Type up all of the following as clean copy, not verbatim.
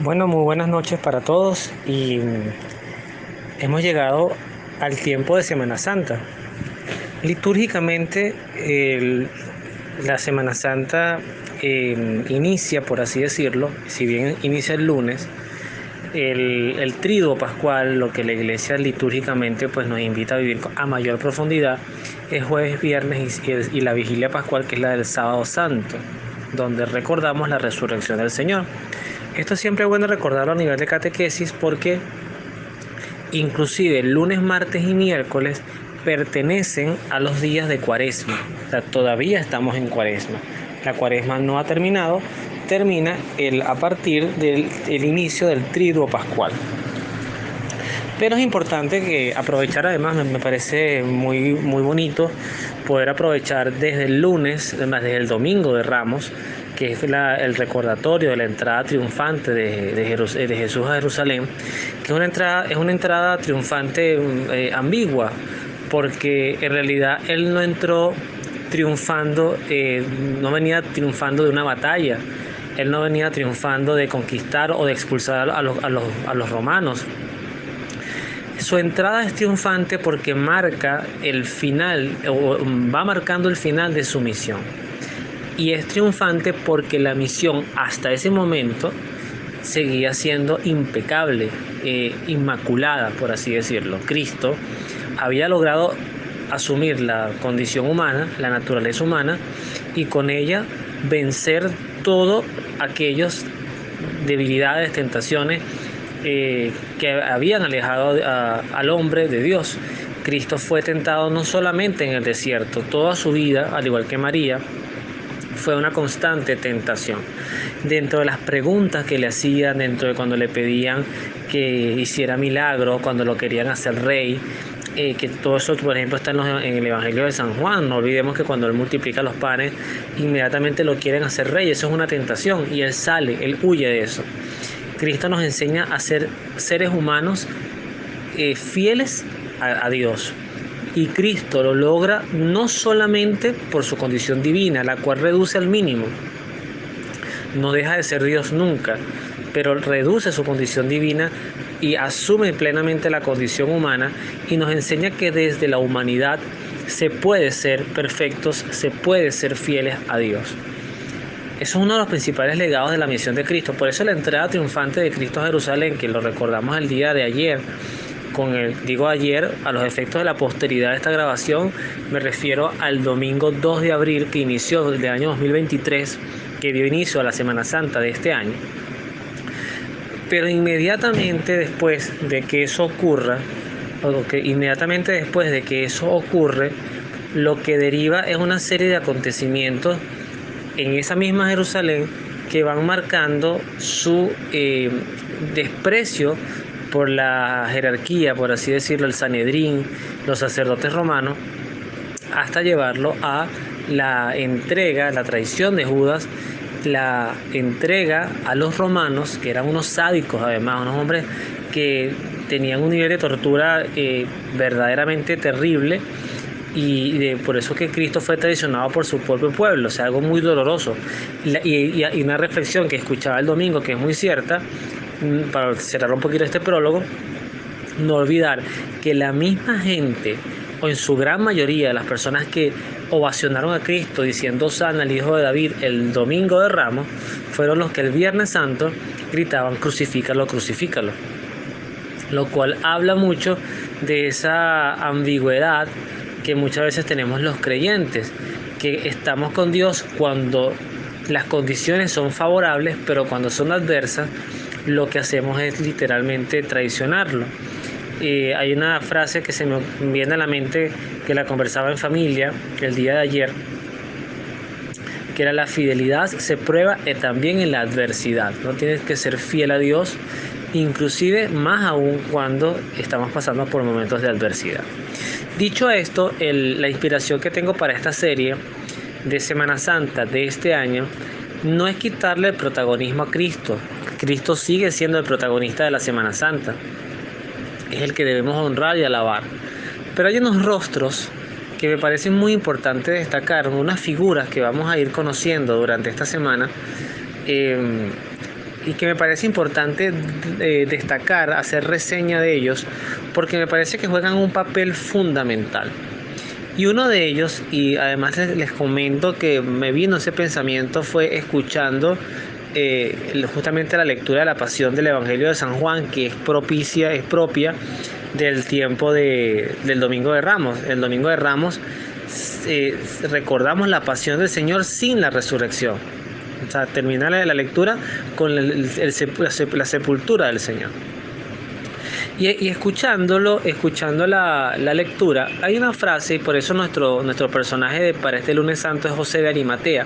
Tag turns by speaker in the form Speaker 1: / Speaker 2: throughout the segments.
Speaker 1: Bueno, muy buenas noches para todos y hemos llegado al tiempo de Semana Santa. Litúrgicamente, la Semana Santa inicia, por así decirlo, si bien inicia el lunes, el Tríduo Pascual, lo que la Iglesia litúrgicamente pues, nos invita a vivir a mayor profundidad, es jueves, viernes y la Vigilia Pascual, que es la del Sábado Santo, donde recordamos la resurrección del Señor. Esto siempre es bueno recordarlo a nivel de catequesis porque inclusive lunes, martes y miércoles pertenecen a los días de Cuaresma. O sea, todavía estamos en Cuaresma. La Cuaresma no ha terminado, termina a partir del inicio del Triduo Pascual. Pero es importante que aprovechar, además me parece muy bonito poder aprovechar desde el lunes, además desde el domingo de Ramos, que es el recordatorio de la entrada triunfante de Jesús a Jerusalén, que es una entrada triunfante ambigua, porque en realidad Él no entró triunfando, no venía triunfando de una batalla, Él no venía triunfando de conquistar o de expulsar a los romanos. Su entrada es triunfante porque marca el final, o va marcando el final de su misión. Y es triunfante porque la misión hasta ese momento seguía siendo impecable, inmaculada, por así decirlo. Cristo había logrado asumir la condición humana, la naturaleza humana, y con ella vencer todo aquellos debilidades, tentaciones que habían alejado al hombre de Dios. Cristo fue tentado no solamente en el desierto, toda su vida, al igual que María, fue una constante tentación. Dentro de las preguntas que le hacían, dentro de cuando le pedían que hiciera milagros, cuando lo querían hacer rey, que todo eso, por ejemplo, está en el Evangelio de San Juan. No olvidemos que cuando él multiplica los panes, inmediatamente lo quieren hacer rey. Eso es una tentación y él sale, él huye de eso. Cristo nos enseña a ser seres humanos fieles a Dios. Y Cristo lo logra no solamente por su condición divina, la cual reduce al mínimo. No deja de ser Dios nunca, pero reduce su condición divina y asume plenamente la condición humana y nos enseña que desde la humanidad se puede ser perfectos, se puede ser fieles a Dios. Eso es uno de los principales legados de la misión de Cristo. Por eso la entrada triunfante de Cristo a Jerusalén, que lo recordamos el día de ayer, digo ayer, a los efectos de la posteridad de esta grabación, me refiero al domingo 2 de abril que inició del año 2023, que dio inicio a la Semana Santa de este año. Pero inmediatamente después de que eso ocurre, lo que deriva es una serie de acontecimientos en esa misma Jerusalén que van marcando su desprecio por la jerarquía, por así decirlo, el Sanedrín, los sacerdotes romanos, hasta llevarlo a la entrega, la traición de Judas, la entrega a los romanos, que eran unos sádicos además, unos hombres que tenían un nivel de tortura verdaderamente terrible, y por eso que Cristo fue traicionado por su propio pueblo, o sea, algo muy doloroso. Y una reflexión que escuchaba el domingo, que es muy cierta, para cerrar un poquito este prólogo, no olvidar que la misma gente, o en su gran mayoría, las personas que ovacionaron a Cristo diciendo Sana el Hijo de David el domingo de Ramos, fueron los que el Viernes Santo gritaban crucifícalo, crucifícalo. Lo cual habla mucho de esa ambigüedad que muchas veces tenemos los creyentes, que estamos con Dios cuando las condiciones son favorables, pero cuando son adversas, lo que hacemos es literalmente traicionarlo. Hay una frase que se me viene a la mente, que la conversaba en familia el día de ayer, que era: la fidelidad se prueba también en la adversidad. No tienes que ser fiel a Dios, inclusive más aún cuando estamos pasando por momentos de adversidad. Dicho esto, la inspiración que tengo para esta serie de Semana Santa de este año no es quitarle el protagonismo a Cristo. Cristo sigue siendo el protagonista de la Semana Santa. Es el que debemos honrar y alabar. Pero hay unos rostros que me parecen muy importantes unas figuras que vamos a ir conociendo durante esta semana, y que me parece importante destacar, hacer reseña de ellos, porque me parece que juegan un papel fundamental. Y uno de ellos, y además les comento que me vino ese pensamiento, fue escuchando justamente la lectura de la Pasión del Evangelio de San Juan, que es propia del tiempo del Domingo de Ramos. El Domingo de Ramos recordamos la pasión del Señor sin la resurrección. O sea, termina la lectura con la sepultura del Señor. Y escuchando la lectura, hay una frase, y por eso nuestro personaje para este lunes santo es José de Arimatea.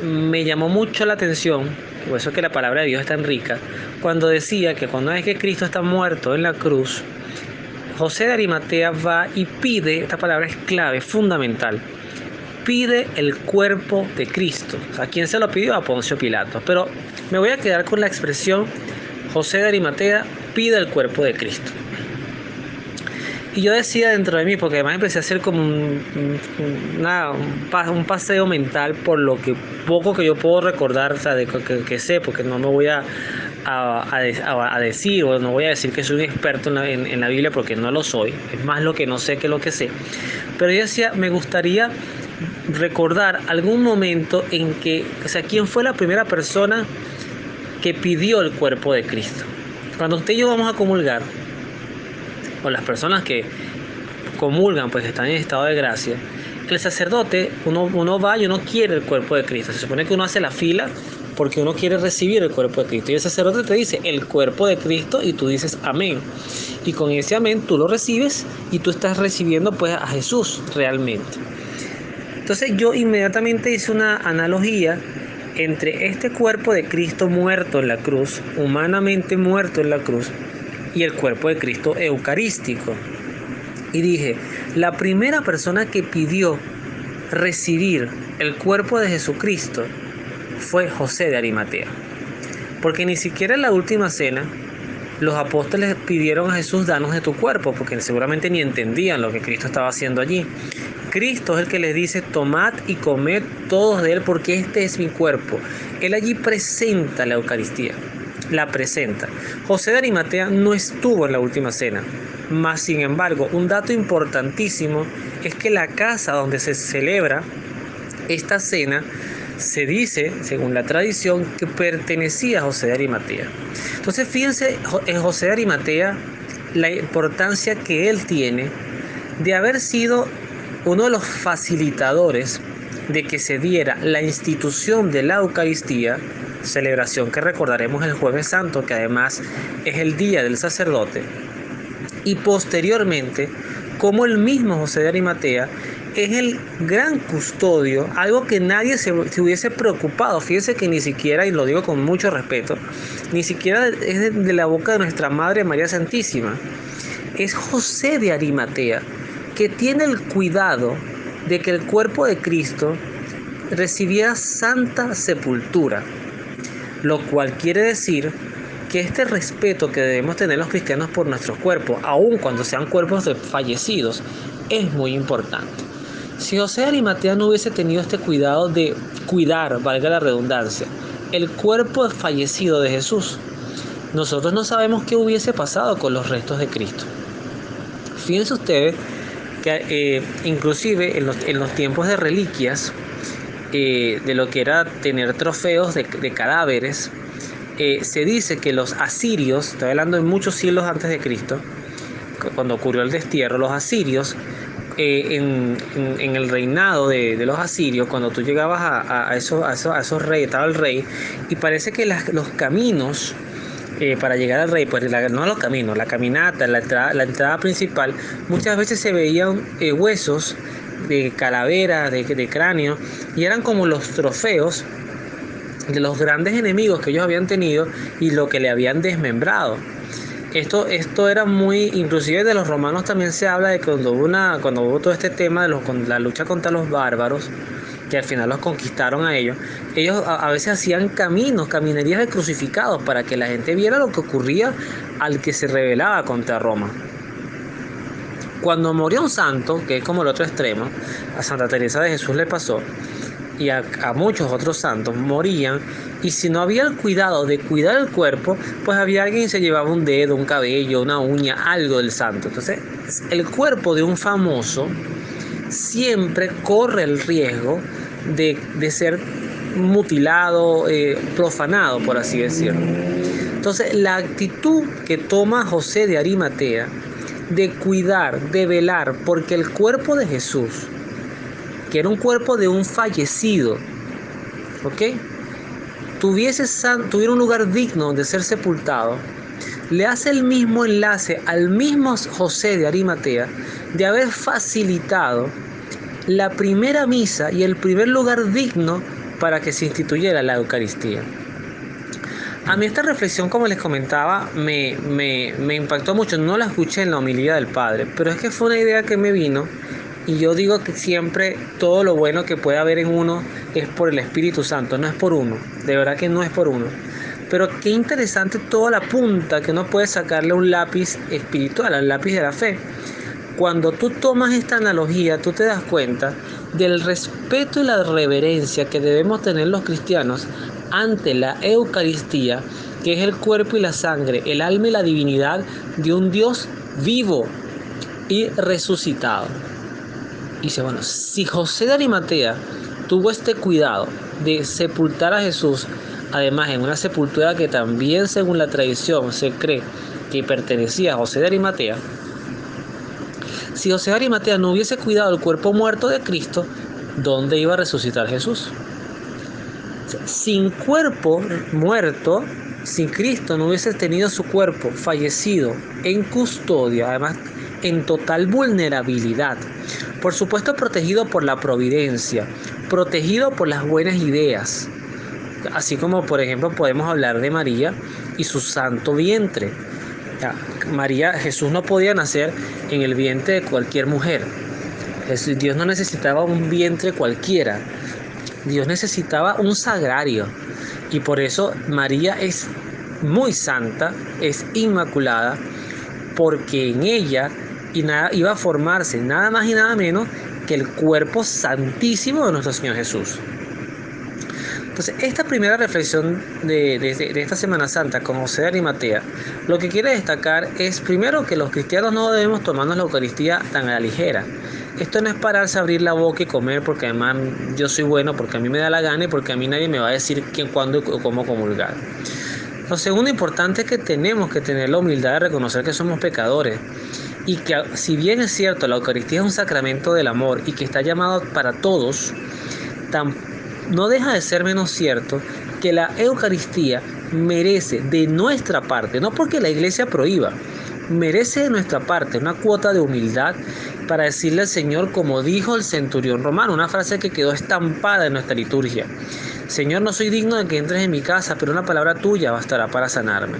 Speaker 1: Me llamó mucho la atención, por eso que la palabra de Dios es tan rica, cuando decía que cuando es que Cristo está muerto en la cruz, José de Arimatea va y pide, esta palabra es clave, fundamental, pide el cuerpo de Cristo. ¿A quién se lo pidió? A Poncio Pilato. Pero me voy a quedar con la expresión José de Arimatea pide el cuerpo de Cristo. Y yo decía dentro de mí, porque además empecé a hacer como un paseo mental por lo que poco que yo puedo recordar, o sea, que sé, porque no me voy a decir, o no voy a decir que soy un experto en la Biblia, porque no lo soy. Es más lo que no sé que lo que sé. Pero yo decía, me gustaría recordar algún momento en que, o sea, ¿quién fue la primera persona que pidió el cuerpo de Cristo? Cuando usted y yo vamos a comulgar, o las personas que comulgan, pues que están en estado de gracia, el sacerdote, uno va y uno quiere el cuerpo de Cristo. Se supone que uno hace la fila porque uno quiere recibir el cuerpo de Cristo. Y el sacerdote te dice el cuerpo de Cristo y tú dices amén. Y con ese amén tú lo recibes y tú estás recibiendo pues a Jesús realmente. Entonces yo inmediatamente hice una analogía entre este cuerpo de Cristo muerto en la cruz, humanamente muerto en la cruz, y el cuerpo de Cristo eucarístico. Y dije, la primera persona que pidió recibir el cuerpo de Jesucristo fue José de Arimatea. Porque ni siquiera en la última cena los apóstoles pidieron a Jesús, danos de tu cuerpo, porque seguramente ni entendían lo que Cristo estaba haciendo allí. Cristo es el que les dice, tomad y comed todos de él, porque este es mi cuerpo. Él allí presenta la Eucaristía, la presenta. José de Arimatea no estuvo en la última cena, mas sin embargo, un dato importantísimo es que la casa donde se celebra esta cena se dice, según la tradición, que pertenecía a José de Arimatea. Entonces, fíjense en José de Arimatea la importancia que él tiene de haber sido uno de los facilitadores de que se diera la institución de la Eucaristía, celebración que recordaremos el Jueves Santo, que además es el día del sacerdote, y posteriormente, como el mismo José de Arimatea es el gran custodio, algo que nadie se hubiese preocupado. Fíjense que ni siquiera, y lo digo con mucho respeto, ni siquiera es de la boca de nuestra Madre María Santísima. Es José de Arimatea que tiene el cuidado de que el cuerpo de Cristo recibiera santa sepultura, lo cual quiere decir que este respeto que debemos tener los cristianos por nuestros cuerpos, aun cuando sean cuerpos de fallecidos, es muy importante. Si José de Arimatea no hubiese tenido este cuidado de cuidar, valga la redundancia, el cuerpo fallecido de Jesús, nosotros no sabemos qué hubiese pasado con los restos de Cristo. Fíjense ustedes que inclusive en los tiempos de reliquias, de lo que era tener trofeos de cadáveres, se dice que los asirios, estoy hablando de muchos siglos antes de Cristo, cuando ocurrió el destierro, los asirios, en el reinado de los asirios, cuando tú llegabas a esos reyes, estaba el rey, y parece que los caminos para llegar al rey, pues no los caminos, la caminata, la entrada principal, muchas veces se veían huesos de calavera, de cráneo, y eran como los trofeos de los grandes enemigos que ellos habían tenido y lo que le habían desmembrado. Esto era muy, inclusive de los romanos también se habla de que cuando hubo todo este tema de la lucha contra los bárbaros, que al final los conquistaron a ellos a veces hacían caminerías de crucificados para que la gente viera lo que ocurría al que se rebelaba contra Roma. Cuando murió un santo, que es como el otro extremo, a Santa Teresa de Jesús le pasó, y a muchos otros santos morían, y si no había el cuidado de cuidar el cuerpo, pues había alguien que se llevaba un dedo, un cabello, una uña, algo del santo. Entonces, el cuerpo de un famoso siempre corre el riesgo de ser mutilado, profanado, por así decirlo. Entonces, la actitud que toma José de Arimatea de cuidar, de velar, porque el cuerpo de Jesús, que era un cuerpo de un fallecido, ¿ok?, tuviera un lugar digno de ser sepultado, le hace el mismo enlace al mismo José de Arimatea de haber facilitado la primera misa y el primer lugar digno para que se instituyera la Eucaristía. A mí esta reflexión, como les comentaba, me impactó mucho. No la escuché en la homilía del Padre, pero es que fue una idea que me vino, y yo digo que siempre todo lo bueno que puede haber en uno es por el Espíritu Santo, no es por uno, de verdad que no es por uno. Pero qué interesante toda la punta que uno puede sacarle a un lápiz espiritual, al lápiz de la fe. Cuando tú tomas esta analogía, tú te das cuenta del respeto y la reverencia que debemos tener los cristianos ante la Eucaristía, que es el cuerpo y la sangre, el alma y la divinidad de un Dios vivo y resucitado. Y dice, bueno, si José de Arimatea tuvo este cuidado de sepultar a Jesús, además en una sepultura que también según la tradición se cree que pertenecía a José de Arimatea, si José de Arimatea no hubiese cuidado el cuerpo muerto de Cristo, ¿dónde iba a resucitar Jesús? Sin cuerpo muerto, si Cristo no hubiese tenido su cuerpo fallecido en custodia, además en total vulnerabilidad, por supuesto protegido por la providencia, protegido por las buenas ideas, así como por ejemplo podemos hablar de María y su santo vientre. Jesús no podía nacer en el vientre de cualquier mujer. Dios no necesitaba un vientre cualquiera. Dios necesitaba un sagrario, y por eso María es muy santa, es inmaculada, porque en ella iba a formarse nada más y nada menos que el cuerpo santísimo de nuestro Señor Jesús. Entonces, esta primera reflexión de esta Semana Santa con José de Arimatea, lo que quiere destacar es primero que los cristianos no debemos tomarnos la Eucaristía tan a la ligera. Esto no es pararse a abrir la boca y comer porque además yo soy bueno, porque a mí me da la gana y porque a mí nadie me va a decir quién, cuándo o cómo comulgar. Lo segundo importante es que tenemos que tener la humildad de reconocer que somos pecadores, y que si bien es cierto la Eucaristía es un sacramento del amor y que está llamado para todos, no deja de ser menos cierto que la Eucaristía merece de nuestra parte, no porque la Iglesia prohíba, merece de nuestra parte una cuota de humildad para decirle al Señor, como dijo el centurión romano, una frase que quedó estampada en nuestra liturgia: Señor, no soy digno de que entres en mi casa, pero una palabra tuya bastará para sanarme.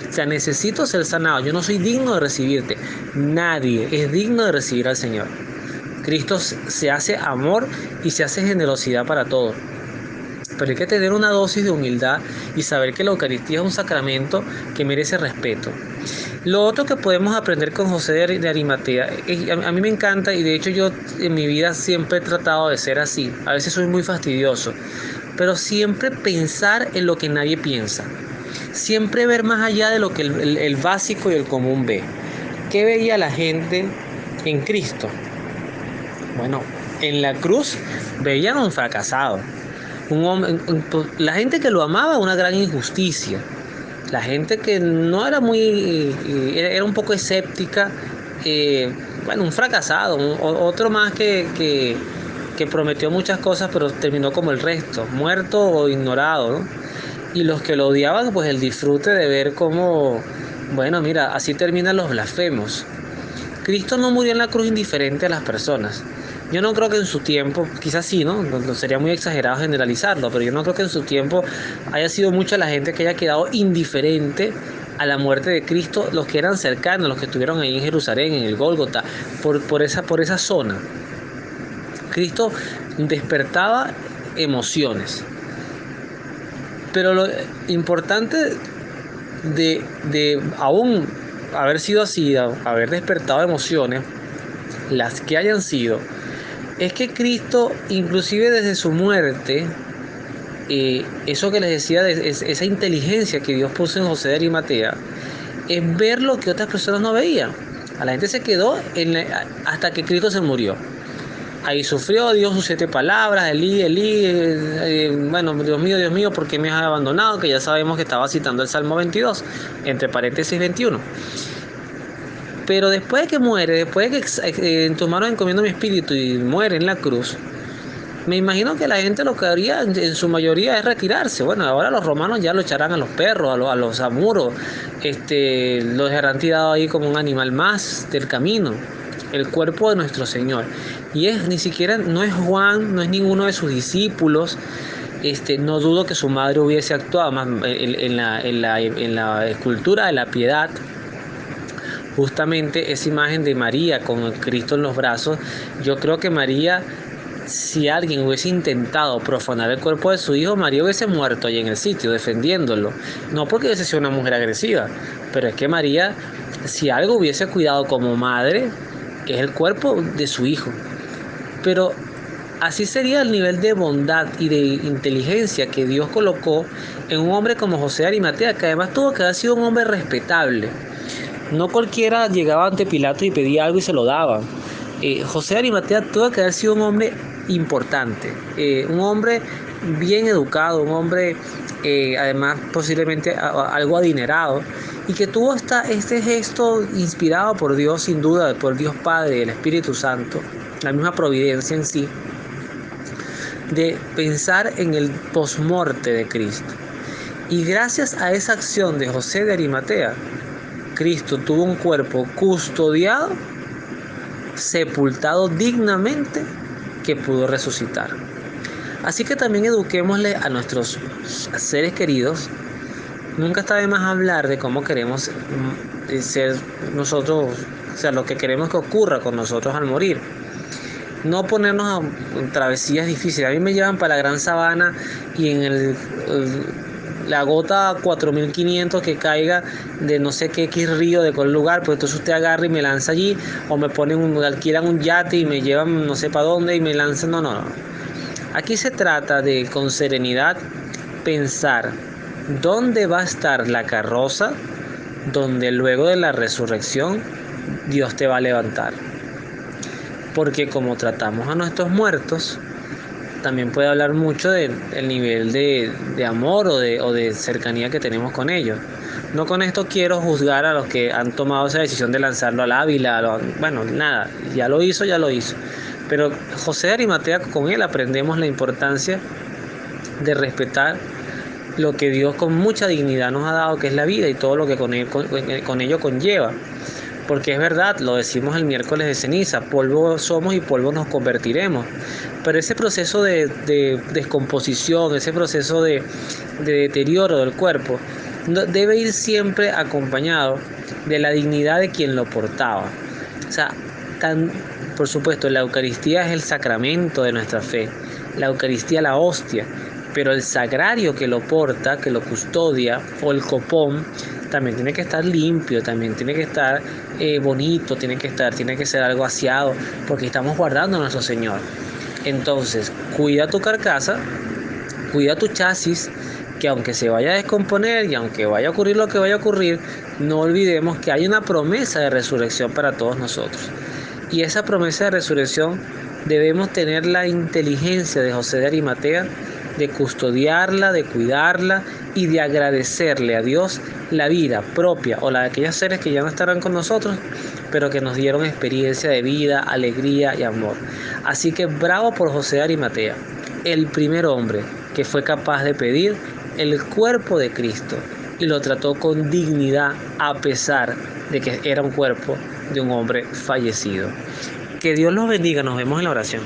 Speaker 1: O sea, necesito ser sanado, yo no soy digno de recibirte. Nadie es digno de recibir al Señor. Cristo se hace amor y se hace generosidad para todos. Pero hay que tener una dosis de humildad y saber que la Eucaristía es un sacramento que merece respeto. Lo otro que podemos aprender con José de Arimatea, a mí me encanta, y de hecho yo en mi vida siempre he tratado de ser así. A veces soy muy fastidioso, pero siempre pensar en lo que nadie piensa. Siempre ver más allá de lo que el básico y el común ve. ¿Qué veía la gente en Cristo? Bueno, en la cruz veían a un fracasado. Un hombre, la gente que lo amaba, una gran injusticia. La gente que no era era un poco escéptica, un fracasado, otro más que prometió muchas cosas, pero terminó como el resto, muerto o ignorado, ¿no? Y los que lo odiaban, pues el disfrute de ver cómo, mira, así terminan los blasfemos. Cristo no murió en la cruz indiferente a las personas. Yo no creo que en su tiempo, quizás sí, ¿no? No sería muy exagerado generalizarlo, pero yo no creo que en su tiempo haya sido mucha la gente que haya quedado indiferente a la muerte de Cristo, los que eran cercanos, los que estuvieron ahí en Jerusalén, en el Gólgota, por esa zona. Cristo despertaba emociones. Pero lo importante de aún haber sido así, haber despertado emociones, las que hayan sido, es que Cristo, inclusive desde su muerte, eso que les decía, esa inteligencia que Dios puso en José de Arimatea, es ver lo que otras personas no veían. A la gente se quedó hasta que Cristo se murió. Ahí sufrió, dio sus 7 palabras, Elí, Elí, bueno, Dios mío, ¿por qué me has abandonado? Que ya sabemos que estaba citando el Salmo 22, entre paréntesis 21. Pero después de que muere, después de que en tus manos encomiendo mi espíritu y muere en la cruz, me imagino que la gente lo que haría en su mayoría es retirarse. Bueno, ahora los romanos ya lo echarán a los perros, a los amuros, lo dejarán tirado ahí como un animal más del camino. El cuerpo de nuestro Señor. Y ni siquiera, no es Juan, no es ninguno de sus discípulos. No dudo que su madre hubiese actuado más en la escultura de la piedad. Justamente esa imagen de María con Cristo en los brazos, yo creo que María, si alguien hubiese intentado profanar el cuerpo de su hijo, María hubiese muerto allí en el sitio defendiéndolo. No porque hubiese sido una mujer agresiva, pero es que María, si algo hubiese cuidado como madre, es el cuerpo de su hijo. Pero así sería el nivel de bondad y de inteligencia que Dios colocó en un hombre como José de Arimatea, que además tuvo que haber sido un hombre respetable. No cualquiera llegaba ante Pilato y pedía algo y se lo daban. José de Arimatea tuvo que haber sido un hombre importante, un hombre bien educado, un hombre además posiblemente algo adinerado, y que tuvo este gesto inspirado por Dios, sin duda, por Dios Padre, el Espíritu Santo, la misma providencia en sí, de pensar en el posmorte de Cristo. Y gracias a esa acción de José de Arimatea, Cristo tuvo un cuerpo custodiado, sepultado dignamente, que pudo resucitar. Así que también eduquémosle a nuestros seres queridos. Nunca está de más hablar de cómo queremos ser nosotros, o sea, lo que queremos que ocurra con nosotros al morir. No ponernos a travesías difíciles. A mí me llevan para la Gran Sabana y en la gota 4500 que caiga de no sé qué X río de cuál lugar, pues entonces usted agarra y me lanza allí, o me alquilan un yate y me llevan no sé para dónde y me lanzan. No. Aquí se trata de, con serenidad, pensar dónde va a estar la carroza donde luego de la resurrección Dios te va a levantar. Porque como tratamos a nuestros muertos, también puede hablar mucho del nivel de amor o de cercanía que tenemos con ellos. No con esto quiero juzgar a los que han tomado esa decisión de lanzarlo al Ávila. Bueno, nada, ya lo hizo. Pero José de Arimatea, con él aprendemos la importancia de respetar lo que Dios con mucha dignidad nos ha dado, que es la vida y todo lo que con ello conlleva. Porque es verdad, lo decimos el miércoles de ceniza, polvo somos y polvo nos convertiremos. Pero ese proceso de descomposición, ese proceso de deterioro del cuerpo, debe ir siempre acompañado de la dignidad de quien lo portaba. O sea, por supuesto, la Eucaristía es el sacramento de nuestra fe, la Eucaristía la hostia, pero el sagrario que lo porta, que lo custodia, o el copón, también tiene que estar limpio, también tiene que estar bonito, tiene que ser algo aseado, porque estamos guardando a nuestro Señor. Entonces, cuida tu carcasa, cuida tu chasis, que aunque se vaya a descomponer y aunque vaya a ocurrir lo que vaya a ocurrir, no olvidemos que hay una promesa de resurrección para todos nosotros. Y esa promesa de resurrección debemos tener la inteligencia de José de Arimatea, de custodiarla, de cuidarla y de agradecerle a Dios la vida propia o la de aquellos seres que ya no estarán con nosotros, pero que nos dieron experiencia de vida, alegría y amor. Así que bravo por José de Arimatea, el primer hombre que fue capaz de pedir el cuerpo de Cristo y lo trató con dignidad a pesar de que era un cuerpo de un hombre fallecido. Que Dios los bendiga, nos vemos en la oración.